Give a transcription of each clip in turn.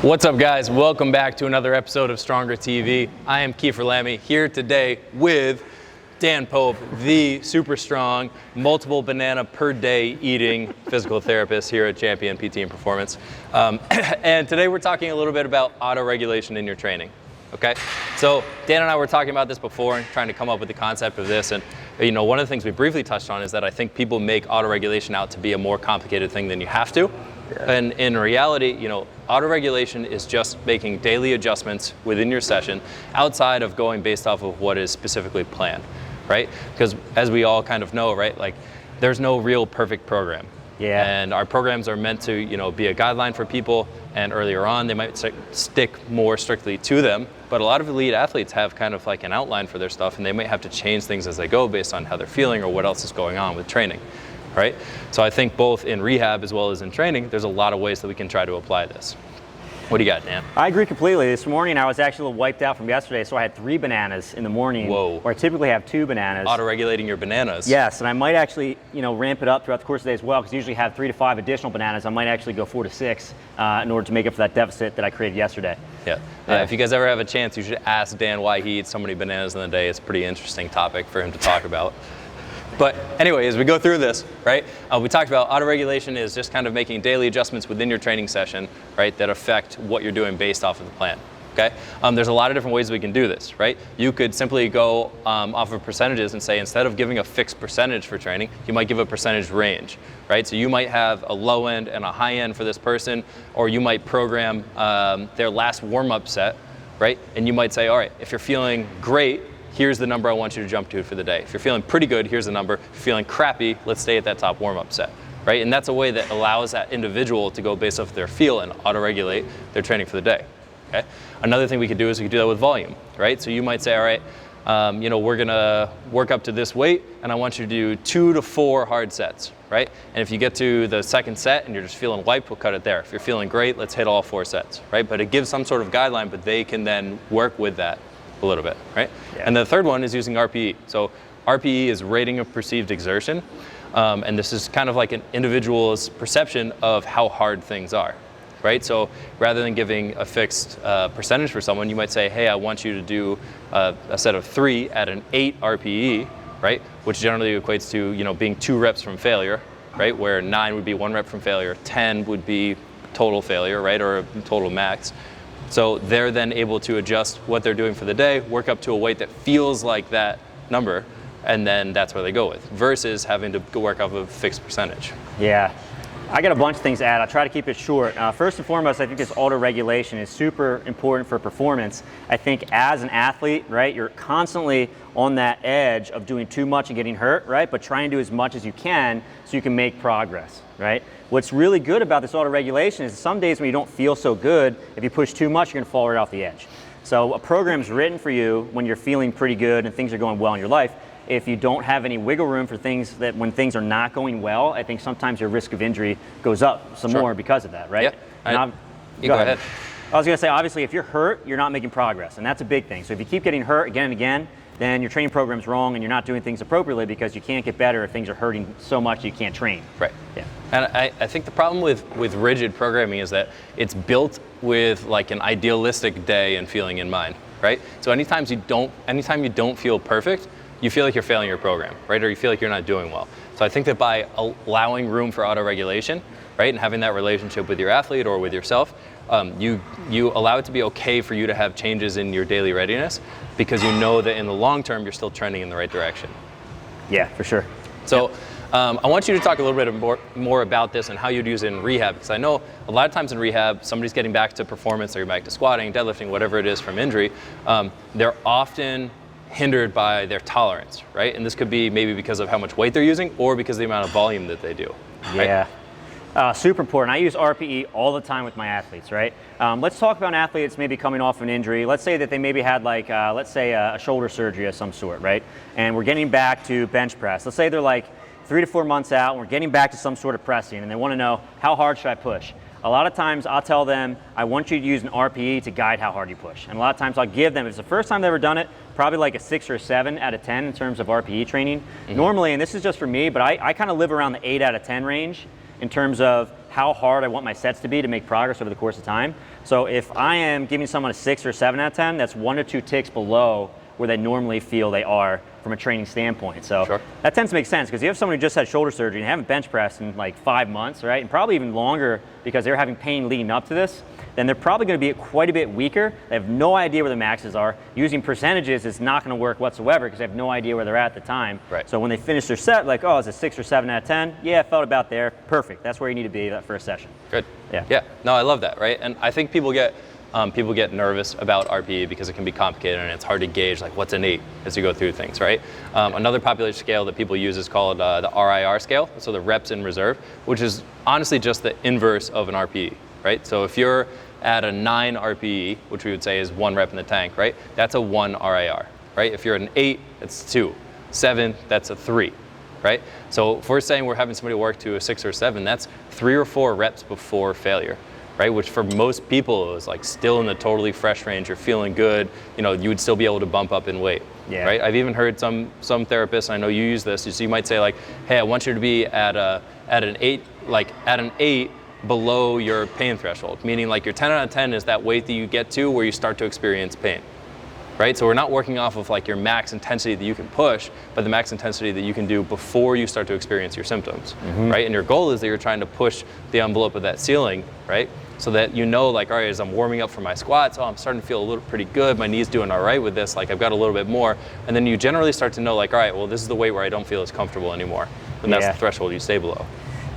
What's up, guys? Welcome back to another episode of Stronger TV. I am Kiefer Lammy here today with Dan Pope, the super strong, multiple banana per day eating physical therapist here at Champion PT and Performance. And today we're talking a little bit about auto-regulation in your training. Okay, so Dan and I were talking about this before and trying to come up with the concept of this, and one of the things we briefly touched on is that I think people make auto-regulation out to be a more complicated thing than you have to. Yeah. And in reality, auto-regulation is just making daily adjustments within your session outside of going based off of what is specifically planned, right? Because as we all kind of know, right, like there's no real perfect program. Yeah. And our programs are meant to, be a guideline for people, and earlier on they might stick more strictly to them. But a lot of elite athletes have kind of like an outline for their stuff, and they might have to change things as they go based on how they're feeling or what else is going on with training, right? So I think both in rehab as well as in training, there's a lot of ways that we can try to apply this. What do you got, Dan? I agree completely. This morning I was actually a little wiped out from yesterday, so I had 3 bananas in the morning. Whoa. Where I typically have 2 bananas. Auto-regulating your bananas. Yes, and I might actually, ramp it up throughout the course of the day as well, because I usually have 3 to 5 additional bananas. I might actually go 4 to 6 in order to make up for that deficit that I created yesterday. Yeah. If you guys ever have a chance, you should ask Dan why he eats so many bananas in a day. It's a pretty interesting topic for him to talk about. But anyway, as we go through this, right, we talked about auto-regulation is just kind of making daily adjustments within your training session, right, that affect what you're doing based off of the plan, okay? There's a lot of different ways we can do this, right? You could simply go off of percentages and say, instead of giving a fixed percentage for training, you might give a percentage range, right? So you might have a low end and a high end for this person, or you might program their last warm-up set, right? And you might say, all right, if you're feeling great, here's the number I want you to jump to for the day. If you're feeling pretty good, here's the number. If you're feeling crappy, let's stay at that top warm-up set, right? And that's a way that allows that individual to go based off their feel and auto-regulate their training for the day, okay? Another thing we could do is we could do that with volume, right? So you might say, all right, we're gonna work up to this weight, and I want you to do 2 to 4 hard sets, right? And if you get to the second set and you're just feeling wiped, we'll cut it there. If you're feeling great, let's hit all 4 sets, right? But it gives some sort of guideline, but they can then work with that a little bit, right? Yeah. And the third one is using RPE. So RPE is rating of perceived exertion, and this is kind of like an individual's perception of how hard things are, right? So rather than giving a fixed percentage for someone, you might say, hey, I want you to do a set of 3 at an 8 RPE, right? Which generally equates to being 2 reps from failure, right? Where 9 would be 1 rep from failure, 10 would be total failure, right? Or total max. So they're then able to adjust what they're doing for the day, work up to a weight that feels like that number, and then that's where they go with, versus having to work off a fixed percentage. Yeah. I got a bunch of things to add. I'll try to keep it short. First and foremost, I think this auto-regulation is super important for performance. I think as an athlete, right, you're constantly on that edge of doing too much and getting hurt, right, but try and do as much as you can so you can make progress, right? What's really good about this auto-regulation is some days when you don't feel so good, if you push too much, you're gonna fall right off the edge. So a program's written for you when you're feeling pretty good and things are going well in your life. If you don't have any wiggle room for things that when things are not going well, I think sometimes your risk of injury goes up some more because of that, right? Yep. Go ahead. I was gonna say, obviously, if you're hurt, you're not making progress, and that's a big thing. So if you keep getting hurt again and again, then your training program's wrong and you're not doing things appropriately because you can't get better if things are hurting so much you can't train. Right. Yeah. And I think the problem with rigid programming is that it's built with like an idealistic day and feeling in mind, right? So anytime you don't feel perfect, you feel like you're failing your program, right? Or you feel like you're not doing well. So I think that by allowing room for auto-regulation, right, and having that relationship with your athlete or with yourself, you allow it to be okay for you to have changes in your daily readiness, because you know that in the long term you're still trending in the right direction. Yeah, for sure. So I want you to talk a little bit more about this and how you'd use it in rehab, because I know a lot of times in rehab, somebody's getting back to performance, they're back to squatting, deadlifting, whatever it is from injury. They're often hindered by their tolerance, right? And this could be maybe because of how much weight they're using or because of the amount of volume that they do. Right? Yeah. Super important. I use RPE all the time with my athletes, right? Let's talk about athletes maybe coming off an injury. Let's say that they maybe had like, let's say a shoulder surgery of some sort, right? And we're getting back to bench press. Let's say they're like 3 to 4 months out and we're getting back to some sort of pressing and they want to know, how hard should I push? A lot of times I'll tell them, I want you to use an RPE to guide how hard you push. And a lot of times I'll give them, if it's the first time they've ever done it, probably like a 6 or a 7 out of 10 in terms of RPE training. Mm-hmm. Normally, and this is just for me, but I kind of live around the 8 out of 10 range. in terms of how hard I want my sets to be to make progress over the course of time. So if I am giving someone a 6 or 7 out of 10, that's 1 or 2 ticks below where they normally feel they are from a training standpoint. So that tends to make sense, because you have someone who just had shoulder surgery and haven't bench pressed in like 5 months, right? And probably even longer because they're having pain leading up to this, then they're probably going to be quite a bit weaker. They have no idea where the maxes are. Using percentages is not going to work whatsoever because they have no idea where they're at the time. Right. So when they finish their set, like, oh, it's a 6 or 7 out of 10. Yeah, I felt about there. Perfect. That's where you need to be that first session. Good. Yeah. Yeah. No, I love that, right? And I think people get nervous about RPE because it can be complicated and it's hard to gauge like what's innate as you go through things, right? Another popular scale that people use is called the RIR scale, so the reps in reserve, which is honestly just the inverse of an RPE, right? So if you're at a 9 RPE, which we would say is 1 rep in the tank, right? That's a 1 RIR, right? If you're at an 8, it's 2. 7, that's a 3, right? So if we're saying we're having somebody work to a 6 or 7, that's 3 or 4 reps before failure, right? Which for most people is like still in the totally fresh range. You're feeling good. You know, you would still be able to bump up in weight, right? I've even heard some therapists, and I know you use this, so you might say like, hey, I want you to be at an 8, like at an 8 below your pain threshold, meaning like your 10 out of 10 is that weight that you get to where you start to experience pain, right? So we're not working off of like your max intensity that you can push, but the max intensity that you can do before you start to experience your symptoms, right? And your goal is that you're trying to push the envelope of that ceiling, right? So that you know, like, all right, as I'm warming up for my squats, oh, I'm starting to feel a little pretty good. My knee's doing all right with this. Like, I've got a little bit more. And then you generally start to know, like, all right, well, this is the weight where I don't feel as comfortable anymore. And that's the threshold you stay below.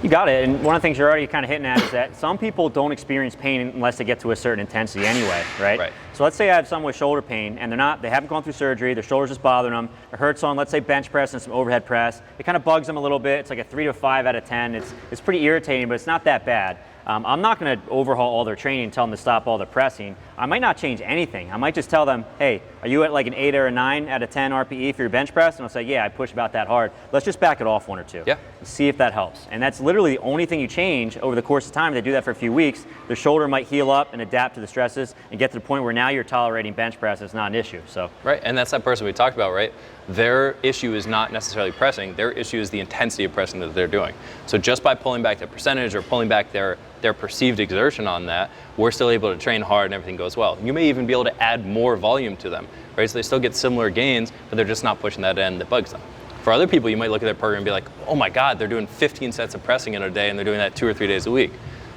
You got it. And one of the things you're already kind of hitting at is that some people don't experience pain unless they get to a certain intensity anyway, right? Right. So let's say I have someone with shoulder pain and they haven't gone through surgery, their shoulder's just bothering them. It hurts on, let's say, bench press and some overhead press. It kind of bugs them a little bit. It's like a 3 to 5 out of 10. It's pretty irritating, but it's not that bad. I'm not going to overhaul all their training and tell them to stop all their pressing. I might not change anything. I might just tell them, hey, are you at like an 8 or a 9 out of 10 RPE for your bench press? And I'll say, yeah, I push about that hard. Let's just back it off 1 or 2. Yeah. See if that helps. And that's literally the only thing you change over the course of time. They do that for a few weeks. Their shoulder might heal up and adapt to the stresses and get to the point where now you're tolerating bench press. It's not an issue. So. Right, and that's that person we talked about, right? Their issue is not necessarily pressing. Their issue is the intensity of pressing that they're doing. So just by pulling back the percentage or pulling back their perceived exertion on that, we're still able to train hard and everything goes well. You may even be able to add more volume to them, right? So they still get similar gains, but they're just not pushing that end that bugs them. For other people, you might look at their program and be like, oh my God, they're doing 15 sets of pressing in a day and they're doing that 2 or 3 days a week,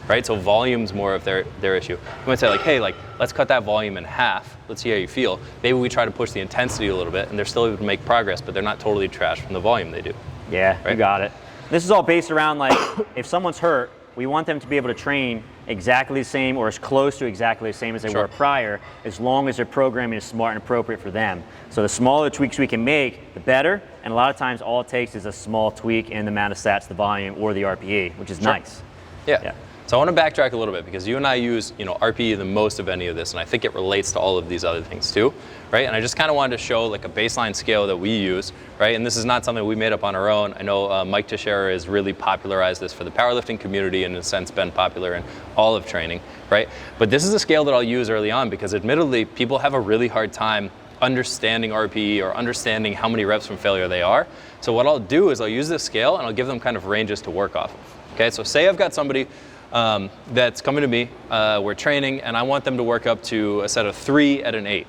right? So volume's more of their issue. You might say like, hey, like, let's cut that volume in half. Let's see how you feel. Maybe we try to push the intensity a little bit and they're still able to make progress, but they're not totally trashed from the volume they do. Yeah, right? You got it. This is all based around like, if someone's hurt, we want them to be able to train exactly the same or as close to exactly the same as they were prior, as long as their programming is smart and appropriate for them. So the smaller tweaks we can make, the better. And a lot of times all it takes is a small tweak in the amount of sats, the volume, or the RPE, which is nice. Yeah. So I want to backtrack a little bit because you and I use, RPE the most of any of this, and I think it relates to all of these other things too, right? And I just kind of wanted to show like a baseline scale that we use, right? And this is not something we made up on our own. I know Mike Teixeira has really popularized this for the powerlifting community and in a sense been popular in all of training, right? But this is a scale that I'll use early on because admittedly people have a really hard time understanding RPE or understanding how many reps from failure they are. So what I'll do is I'll use this scale and I'll give them kind of ranges to work off of. Okay, so say I've got somebody that's coming to me, we're training, and I want them to work up to a set of 3 at an 8,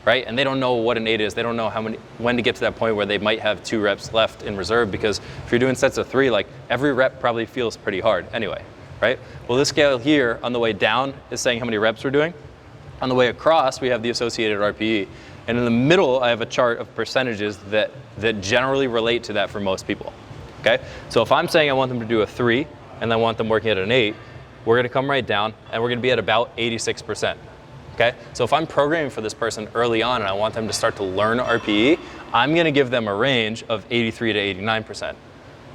right? And they don't know what an 8 is. They don't know when to get to that point where they might have 2 reps left in reserve, because if you're doing sets of 3, like every rep probably feels pretty hard anyway, right? Well, this scale here on the way down is saying how many reps we're doing. On the way across, we have the associated RPE. And in the middle, I have a chart of percentages that generally relate to that for most people, okay? So if I'm saying I want them to do a 3, and I want them working at an 8, we're gonna come right down and we're gonna be at about 86%, okay? So if I'm programming for this person early on and I want them to start to learn RPE, I'm gonna give them a range of 83 to 89%,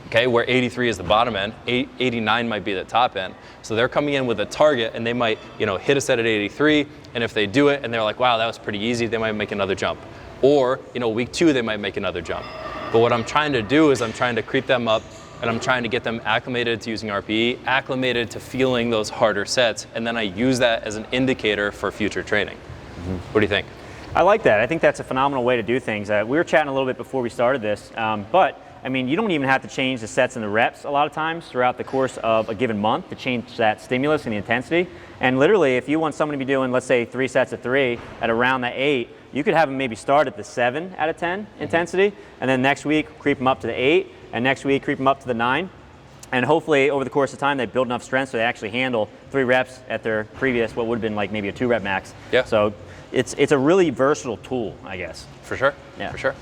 okay? Where 83 is the bottom end, 89 might be the top end. So they're coming in with a target and they might, hit a set at 83, and if they do it and they're like, wow, that was pretty easy, they might make another jump. Or, week 2, they might make another jump. But what I'm trying to do is I'm trying to creep them up and I'm trying to get them acclimated to using RPE, acclimated to feeling those harder sets, and then I use that as an indicator for future training. What do you think? I like that. I think that's a phenomenal way to do things. We were chatting a little bit before we started this, but I mean, you don't even have to change the sets and the reps a lot of times throughout the course of a given month to change that stimulus and the intensity. And literally, if you want someone to be doing, let's say, 3 sets of 3 at around the 8, you could have them maybe start at the 7 out of 10 intensity, and then next week creep them up to the 8, and next week creep them up to the 9. And hopefully, over the course of time, they build enough strength so they actually handle 3 reps at their previous, what would have been like maybe a 2 rep max. Yeah. So it's a really versatile tool, I guess. For sure. Yeah. For sure.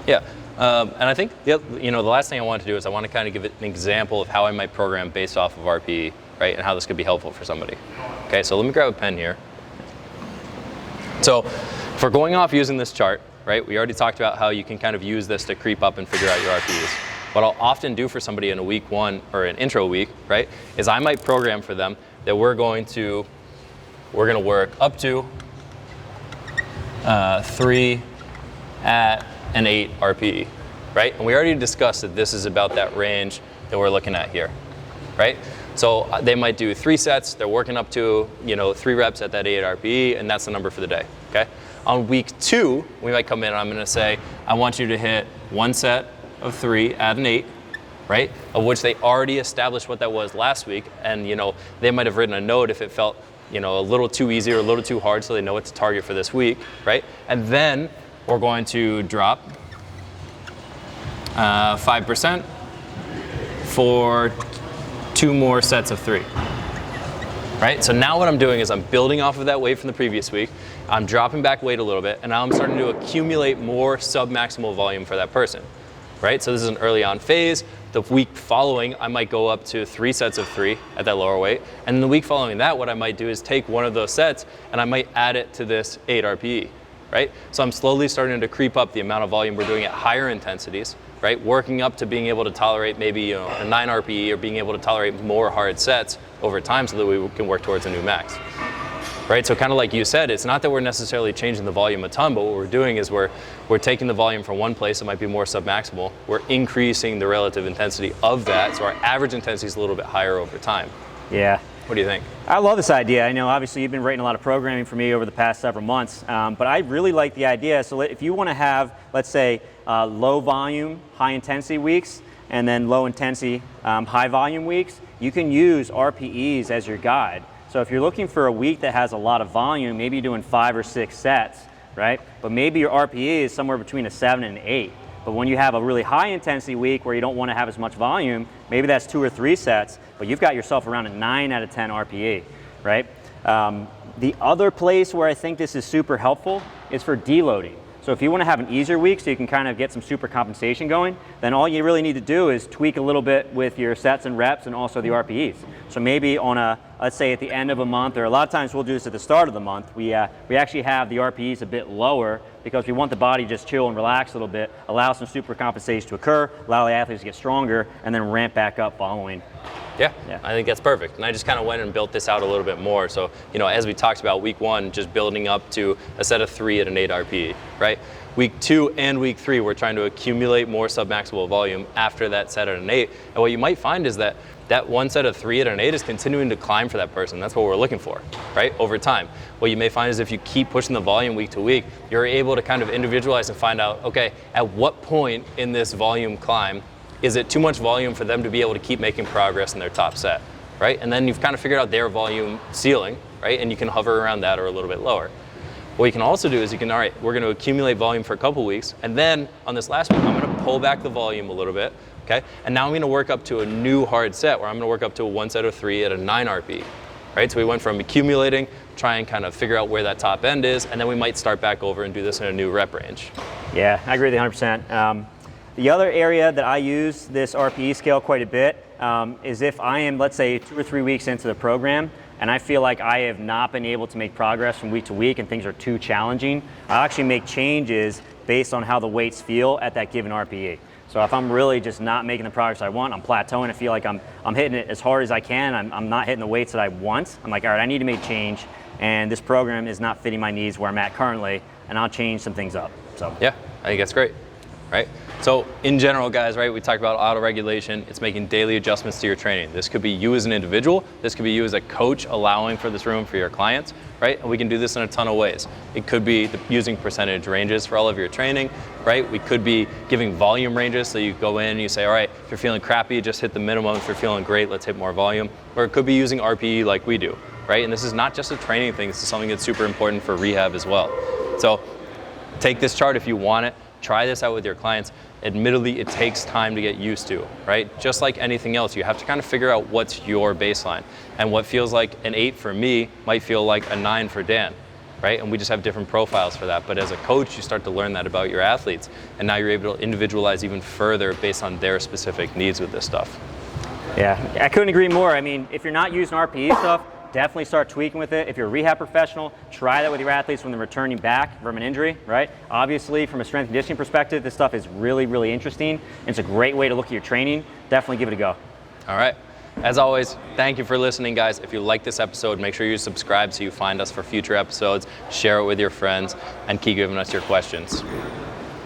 Yeah. And I think the last thing I want to do is I want to kind of give it an example of how I might program based off of RPE, right, and how this could be helpful for somebody. Okay, so let me grab a pen here. So if we're going off using this chart, right, we already talked about how you can kind of use this to creep up and figure out your RPEs. What I'll often do for somebody in a week 1 or an intro week, right, is I might program for them that we're going to work up to 3 at an 8 RPE, right? And we already discussed that this is about that range that we're looking at here, right? So they might do 3 sets, they're working up to 3 reps at that 8 RPE, and that's the number for the day, okay? On week 2, we might come in and I'm gonna say, I want you to hit 1 set of 3 at an 8, right? Of which they already established what that was last week, and they might have written a note if it felt a little too easy or a little too hard, so they know what to target for this week, right? And then we're going to drop 5% for 2 more sets of 3, right? So now what I'm doing is I'm building off of that weight from the previous week, I'm dropping back weight a little bit, and now I'm starting to accumulate more sub-maximal volume for that person, right? So this is an early on phase. The week following, I might go up to 3 sets of 3 at that lower weight. And then the week following that, what I might do is take one of those sets and I might add it to this 8 RPE, right? So I'm slowly starting to creep up the amount of volume we're doing at higher intensities, right? Working up to being able to tolerate maybe a 9 RPE or being able to tolerate more hard sets over time so that we can work towards a new max. Right, so kind of like you said, it's not that we're necessarily changing the volume a ton, but what we're doing is we're taking the volume from one place that might be more submaximal, we're increasing the relative intensity of that, so our average intensity is a little bit higher over time. Yeah. What do you think? I love this idea. I know obviously you've been writing a lot of programming for me over the past several months, but I really like the idea. So if you want to have, let's say, low volume, high intensity weeks, and then low intensity, high volume weeks, you can use RPEs as your guide. So if you're looking for a week that has a lot of volume, maybe you're doing 5 or 6 sets, right? But maybe your RPE is somewhere between a 7 and an 8. But when you have a really high intensity week where you don't want to have as much volume, maybe that's 2 or 3 sets, but you've got yourself around a 9 out of 10 RPE, right? The other place where I think this is super helpful is for deloading. So if you want to have an easier week so you can kind of get some super compensation going, then all you really need to do is tweak a little bit with your sets and reps and also the RPEs. So maybe on let's say at the end of a month, or a lot of times we'll do this at the start of the month, we actually have the RPEs a bit lower because we want the body to just chill and relax a little bit, allow some super compensation to occur, allow the athletes to get stronger, and then ramp back up following. Yeah, I think that's perfect. And I just kind of went and built this out a little bit more. So, as we talked about week 1, just building up to a set of 3 at an 8 RPE, right? Week 2 and week 3, we're trying to accumulate more submaximal volume after that set at an 8. And what you might find is that one set of 3 at an 8 is continuing to climb for that person. That's what we're looking for, right? Over time. What you may find is if you keep pushing the volume week to week, you're able to kind of individualize and find out, okay, at what point in this volume climb is it too much volume for them to be able to keep making progress in their top set, right? And then you've kind of figured out their volume ceiling, right? And you can hover around that or a little bit lower. What you can also do is all right, we're going to accumulate volume for a couple weeks, and then on this last week, I'm going to pull back the volume a little bit, okay? And now I'm going to work up to a new hard set where I'm going to work up to a 1 set of 3 at a 9 RPE, right? So we went from accumulating, try and kind of figure out where that top end is, and then we might start back over and do this in a new rep range. Yeah, I agree with you 100%. The other area that I use this RPE scale quite a bit is if I am, let's say, 2 or 3 weeks into the program and I feel like I have not been able to make progress from week to week and things are too challenging, I'll actually make changes based on how the weights feel at that given RPE. So if I'm really just not making the progress I want, I'm plateauing, I feel like I'm hitting it as hard as I can, I'm not hitting the weights that I want, I'm like, all right, I need to make change, and this program is not fitting my needs where I'm at currently, and I'll change some things up. So yeah, I think that's great. right? So in general, guys, right, we talked about auto-regulation. It's making daily adjustments to your training. This could be you as an individual. This could be you as a coach allowing for this room for your clients, right? And we can do this in a ton of ways. It could be using percentage ranges for all of your training, right? We could be giving volume ranges, so you go in and you say, all right, if you're feeling crappy, just hit the minimum. If you're feeling great, let's hit more volume. Or it could be using RPE like we do, right? And this is not just a training thing. This is something that's super important for rehab as well. So take this chart if you want it. Try this out with your clients. Admittedly, it takes time to get used to, right? Just like anything else, you have to kind of figure out what's your baseline. And what feels like an 8 for me might feel like a 9 for Dan, right? And we just have different profiles for that. But as a coach, you start to learn that about your athletes. And now you're able to individualize even further based on their specific needs with this stuff. Yeah, I couldn't agree more. I mean, if you're not using RPE stuff, definitely start tweaking with it. If you're a rehab professional, try that with your athletes when they're returning back from an injury, right? Obviously, from a strength and conditioning perspective, this stuff is really, really interesting. It's a great way to look at your training. Definitely give it a go. All right. As always, thank you for listening, guys. If you like this episode, make sure you subscribe so you find us for future episodes, share it with your friends, and keep giving us your questions.